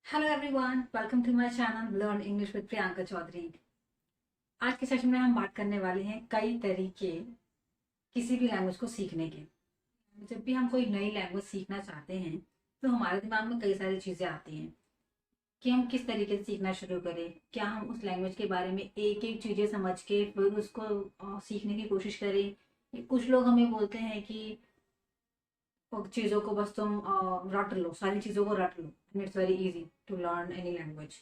Hello everyone, welcome to my channel learn English with Priyanka Chaudhary. आज के session में हम बात करने वाले हैं कई तरीके किसी भी लैंग्वेज को सीखने के। जब भी हम कोई नई लैंग्वेज सीखना चाहते हैं तो हमारे दिमाग में कई सारी चीज़ें आती हैं कि हम किस तरीके से सीखना शुरू करें। क्या हम उस लैंग्वेज के बारे में एक एक चीज़ें समझ के फिर उसको सीखने की कोशिश करें। कुछ लोग हमें बोलते हैं कि चीज़ों को बस तुम रट लो, सारी चीज़ों को रट लो and it's very easy to learn any language.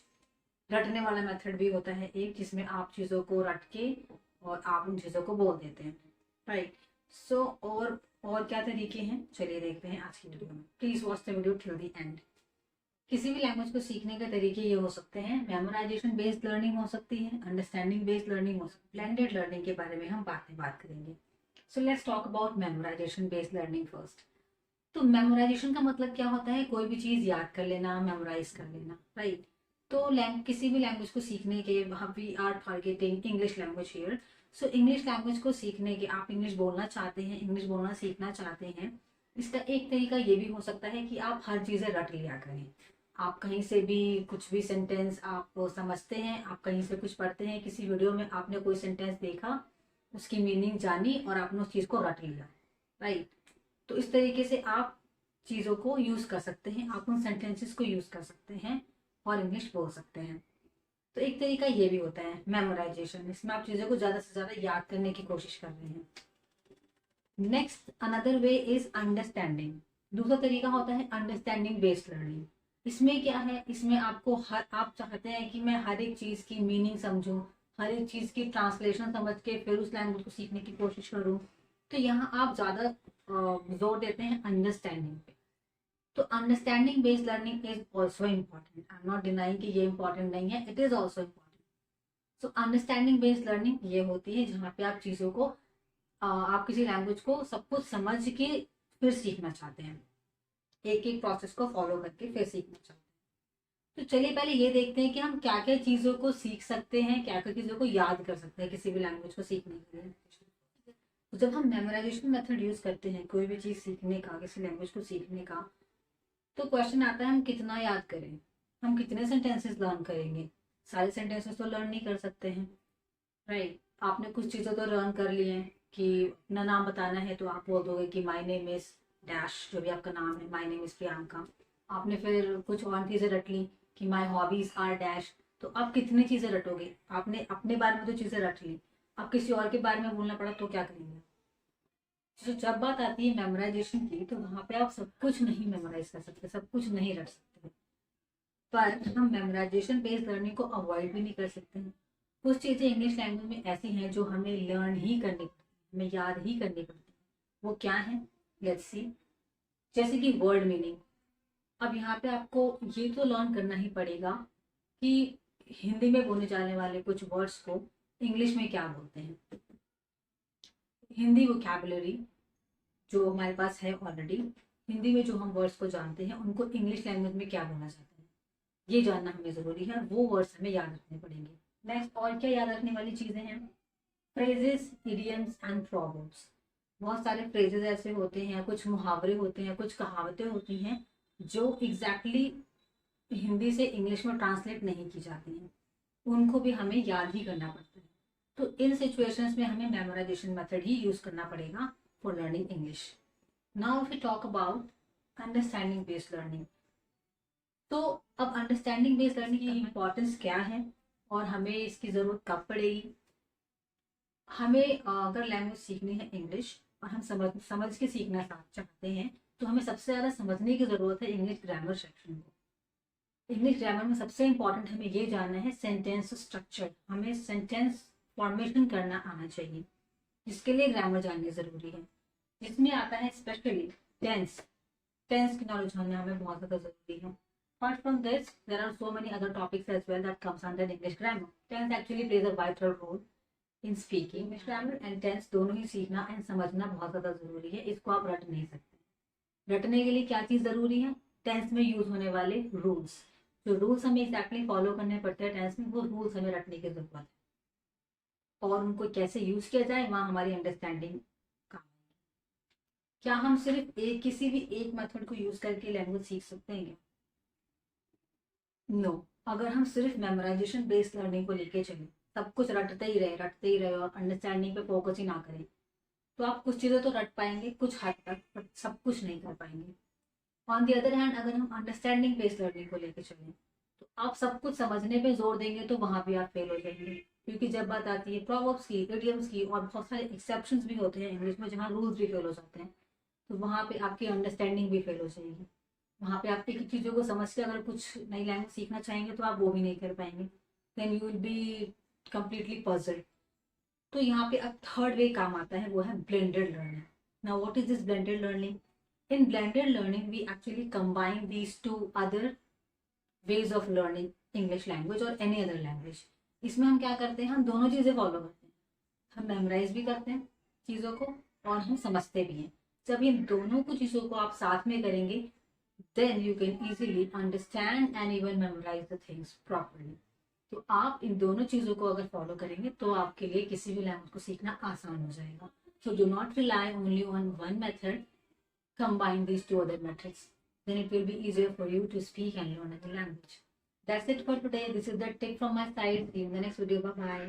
रटने वाला मेथड भी होता है एक, जिसमें आप चीज़ों को रट के और आप उन चीज़ों को बोल देते हैं, राइट। सो और क्या तरीके हैं, चलिए देखते हैं आज की वीडियो में। Please watch the video till the end. किसी भी लैंग्वेज को सीखने के तरीके ये हो सकते हैं। मेमोराइजेशन बेस्ड लर्निंग हो सकती है, अंडरस्टैंडिंग बेस्ड लर्निंग हो सकती है, ब्लेंडेड लर्निंग के बारे में हम बाद में बात करेंगे। So let's talk about memorisation based learning first. तो मेमोराइजेशन का मतलब क्या होता है? कोई भी चीज याद कर लेना, मेमोराइज कर लेना, राइट। तो किसी भी लैंग्वेज को सीखने के we are targeting English language here. So English language को सीखने के, आप इंग्लिश बोलना चाहते हैं, इंग्लिश बोलना सीखना चाहते हैं, इसका एक तरीका ये भी हो सकता है कि आप हर चीजें रट लिया करें। आप कहीं से भी कुछ भी सेंटेंस आप समझते हैं, आप कहीं से कुछ पढ़ते हैं, किसी वीडियो में आपने कोई सेंटेंस देखा, उसकी मीनिंग जानी और आपने उस चीज को रट लिया, राइट। तो इस तरीके से आप चीज़ों को यूज कर सकते हैं, आप उन सेंटेंसेस को यूज कर सकते हैं और इंग्लिश बोल सकते हैं। तो एक तरीका ये भी होता है मेमोराइजेशन, इसमें आप चीज़ों को ज़्यादा से ज़्यादा याद करने की कोशिश कर रहे हैं। Next another way is understanding. दूसरा तरीका होता है अंडरस्टैंडिंग बेस्ड लर्निंग। इसमें क्या है, इसमें आप चाहते हैं कि मैं हर एक चीज़ की मीनिंग समझूं, हर एक चीज़ की ट्रांसलेशन समझ के फिर उस लैंग्वेज को सीखने की कोशिश करूं। तो यहाँ आप ज़्यादा जोर देते हैं अंडरस्टैंडिंग पे। तो understanding based learning is also important. I am not denying कि ये इम्पॉर्टेंट नहीं है, it is also important. So understanding based learning ये होती है जहाँ पे आप चीज़ों को आप किसी लैंग्वेज को सब कुछ समझ के फिर सीखना चाहते हैं, एक एक प्रोसेस को फॉलो करके फिर सीखना चाहते हैं। तो चलिए पहले ये देखते हैं कि हम क्या क्या चीज़ों को सीख सकते हैं, क्या क्या चीज़ों को याद कर सकते हैं किसी भी लैंग्वेज को सीखने के लिए। तो जब हम मेमोराइजेशन मेथड यूज करते हैं कोई भी चीज़ सीखने का, किसी लैंग्वेज को सीखने का, तो क्वेश्चन आता है हम कितना याद करें, हम कितने सेंटेंसेस लर्न करेंगे। सारे सेंटेंसेस तो लर्न नहीं कर सकते हैं, राइट। आपने कुछ चीज़ें तो लर्न कर ली हैं कि अपना नाम बताना है तो आप बोल दोगे कि माय नेम इज डैश, जो भी आपका नाम है, माय नेम इज प्रियंका। आपने फिर कुछ और चीज़ें रट ली कि माय हॉबीज आर डैश। तो आप कितनी चीज़ें रटोगे? आपने अपने बारे में तो चीज़ें रट ली, अब किसी और के बारे में बोलना पड़ा तो क्या करेंगे? तो जब बात आती है मेमोराइजेशन की, तो वहां पे आप सब कुछ नहीं मेमोराइज कर सकते, सब कुछ नहीं रट सकते। पर हम मेमोराइजेशन बेस्ड लर्निंग को अवॉइड भी नहीं कर सकते हैं। कुछ चीजें इंग्लिश लैंग्वेज में ऐसी हैं जो हमें लर्न ही करनी पड़ती है, हमें याद ही करनी पड़ती है। वो क्या है, लेट्स सी। जैसे कि वर्ड मीनिंग। अब यहाँ पे आपको ये तो लर्न करना ही पड़ेगा कि हिंदी में बोले जाने वाले कुछ वर्ड्स को इंग्लिश में क्या बोलते हैं। हिंदी वोकैबुलरी जो हमारे पास है ऑलरेडी, हिंदी में जो हम वर्ड्स को जानते हैं उनको इंग्लिश लैंग्वेज में क्या बोलना चाहते हैं, ये जानना हमें ज़रूरी है, वो वर्ड्स हमें याद रखने पड़ेंगे। नेक्स्ट और क्या याद रखने वाली चीज़ें हैं? Phrases, idioms and proverbs. बहुत सारे फ्रेजेस ऐसे होते हैं, कुछ मुहावरे होते हैं, कुछ कहावतें होती हैं जो एग्जैक्टली हिंदी से इंग्लिश में ट्रांसलेट नहीं की जाती हैं, उनको भी हमें याद ही करना पड़ता है। तो इन सिचुएशंस में हमें मेमोराइजेशन मेथड ही यूज करना पड़ेगा for learning English. Now if we talk about understanding based learning, तो अब अंडरस्टैंडिंग बेस्ड लर्निंग की इम्पोर्टेंस क्या है और हमें इसकी ज़रूरत कब पड़ेगी। हमें अगर लैंग्वेज सीखनी है इंग्लिश और हम समझ के सीखना चाहते हैं, तो हमें सबसे ज़्यादा समझने की ज़रूरत है इंग्लिश ग्रामर सेक्शन को। इंग्लिश ग्रामर में सबसे इंपॉर्टेंट हमें ये जानना है सेंटेंस स्ट्रक्चर, हमें सेंटेंस फॉर्मेशन करना आना चाहिए, जिसके लिए ग्रामर जाननी ज़रूरी है। जिसमें आता है स्पेशली टेंस। टेंस की नॉलेज होना हमें बहुत ज़्यादा ज़रूरी है। Apart from this, there are so many other topics as well that comes under English grammar. Tense actually plays a vital role in speaking English grammar, and tense दोनों ही सीखना and समझना बहुत ज़्यादा ज़रूरी है, इसको आप रट नहीं सकते। रटने के लिए क्या चीज़ ज़रूरी है? टेंस में यूज होने वाले रूल्स। जो रूल्स हमें एग्जैक्टली फॉलो करने पड़ते हैं टेंस में, वो रूल्स हमें रटने की ज़रूरत है। और उनको कैसे यूज किया जाए, वहाँ हमारी अंडरस्टैंडिंग काम आएगी। क्या हम सिर्फ किसी भी एक मेथड को यूज करके लैंग्वेज सीख सकते हैं क्या? नो, अगर हम सिर्फ मेमोराइजेशन बेस्ड लर्निंग को लेके चले, सब कुछ रटते ही रहे और अंडरस्टैंडिंग पे फोकस ही ना करें, तो आप कुछ चीज़ें तो रट पाएंगे कुछ हद तक, बट सब कुछ नहीं कर पाएंगे। ऑन दी अदर हैंड, अगर हम अंडरस्टैंडिंग बेस्ड लर्निंग को लेके चलें, तो आप सब कुछ समझने पे जोर देंगे तो वहां भी आप फेल हो जाएंगे। क्योंकि जब बात आती है प्रोवर्ब्स की, इडियम्स की, और बहुत सारे एक्सेप्शंस भी होते हैं इंग्लिश में जहाँ रूल्स भी फेल हो जाते हैं, तो वहां पे आपकी अंडरस्टैंडिंग भी फेल हो जाएगी। वहां पे आप एक एक चीज़ों को समझ के अगर कुछ नई लैंग्वेज सीखना चाहेंगे तो आप वो भी नहीं कर पाएंगे। Then you will be completely puzzled. तो यहाँ पे अब थर्ड वे काम आता है, वो है blended learning. Now what is this blended learning? In blended learning we actually combine these two other ways of learning English language और एनी अदर लैंग्वेज। इसमें हम क्या करते हैं, हम दोनों चीज़ें फॉलो करते हैं। हम मेमोराइज भी करते हैं चीज़ों को और हम समझते भी हैं। जब इन दोनों को चीज़ों को आप साथ में करेंगे, then you can easily understand and even memorize the things properly. तो आप इन दोनों चीज़ों को अगर फॉलो करेंगे तो आपके लिए किसी भी लैंग्वेज को सीखना आसान हो जाएगा। So do not rely only on one method, combine these two other methods. Then it will be easier for you to speak and learn another language. That's it for today. This is the tip from my side. See you in the next video. Bye bye.